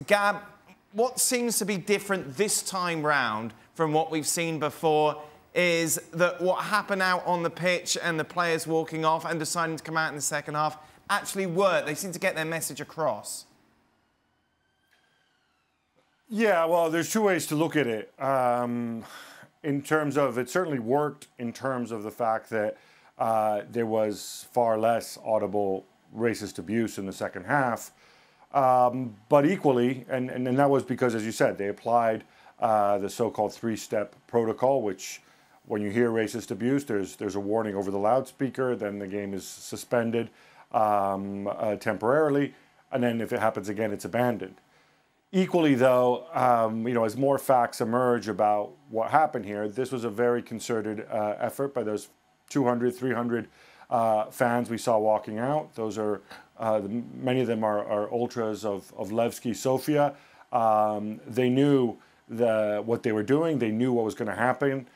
Gab, what seems to be different this time round from what we've seen before is that what happened out on the pitch and the players walking off and deciding to come out in the second half actually worked. They seem to get their message across. Yeah, well, there's two ways to look at it. In terms of, it certainly worked in terms of the fact that there was far less audible racist abuse in the second half. But equally, and that was because, as you said, they applied the so-called three-step protocol, which when you hear racist abuse, there's a warning over the loudspeaker, then the game is suspended temporarily, and then if it happens again, it's abandoned. Equally, though, as more facts emerge about what happened here, this was a very concerted effort by those 200, 300 fans we saw walking out. Those are many of them are ultras of Levski Sofia. They knew what they were doing. They knew what was going to happen.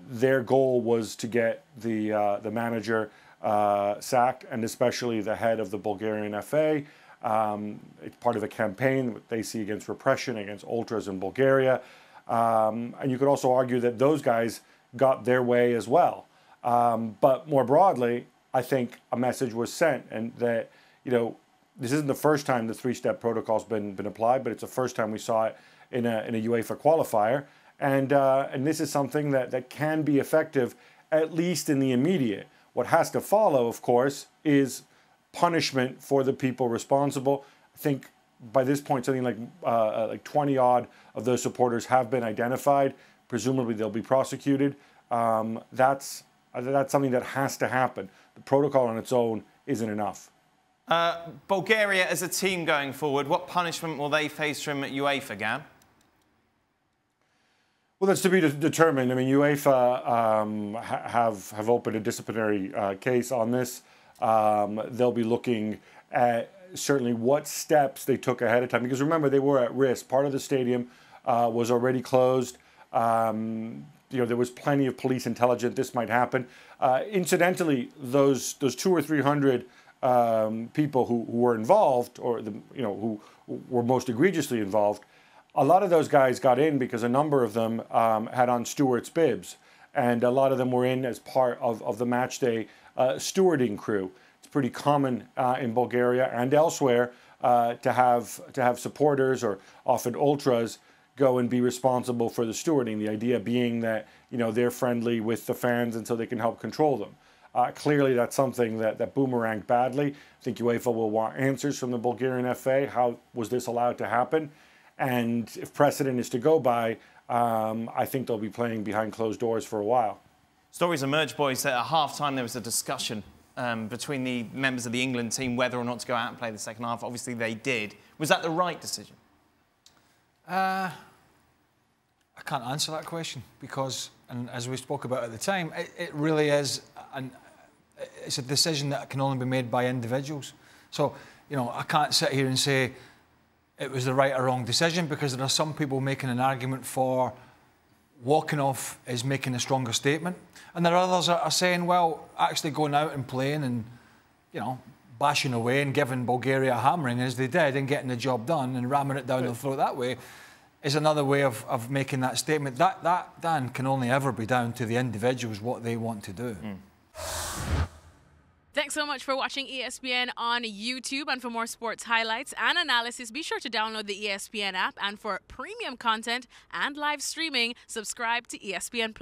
Their goal was to get the manager sacked, and especially the head of the Bulgarian FA. It's part of a campaign they see against repression, against ultras in Bulgaria. And you could also argue that those guys got their way as well. But more broadly, I think a message was sent, and that, this isn't the first time the three-step protocol's been applied, but it's the first time we saw it in a UEFA qualifier. And this is something that can be effective, at least in the immediate. What has to follow, of course, is punishment for the people responsible. I think by this point, something like 20 odd of those supporters have been identified. Presumably, they'll be prosecuted. That's something that has to happen. The protocol on its own isn't enough. Bulgaria as a team going forward, what punishment will they face from UEFA, Gab? Well, that's to be determined. I mean, UEFA have opened a disciplinary case on this. They'll be looking at certainly what steps they took ahead of time, because remember, they were at risk. Part of the stadium was already closed. There was plenty of police intelligence this might happen. Incidentally, those 200 or 300 people who were involved, or who were most egregiously involved, a lot of those guys got in because a number of them had on stewards' bibs, and a lot of them were in as part of the match day stewarding crew. It's pretty common in Bulgaria and elsewhere to have supporters, or often ultras, go and be responsible for the stewarding. The idea being that they're friendly with the fans, and so they can help control them. Clearly, that's something that boomeranged badly. I think UEFA will want answers from the Bulgarian FA. How was this allowed to happen? And if precedent is to go by, I think they'll be playing behind closed doors for a while. Stories emerged, boys, that at half-time there was a discussion between the members of the England team whether or not to go out and play the second half. Obviously, they did. Was that the right decision? I can't answer that question because, and as we spoke about at the time, it really is it's a decision that can only be made by individuals. So, I can't sit here and say it was the right or wrong decision, because there are some people making an argument for walking off is making a stronger statement, and there are others that are saying, well, actually going out and playing and bashing away and giving Bulgaria a hammering as they did and getting the job done and ramming it down the throat that way is another way of making that statement. That Dan, can only ever be down to the individuals, what they want to do. Thanks so much for watching ESPN on YouTube. And for more sports highlights and analysis, be sure to download the ESPN app. And for premium content and live streaming, subscribe to ESPN+.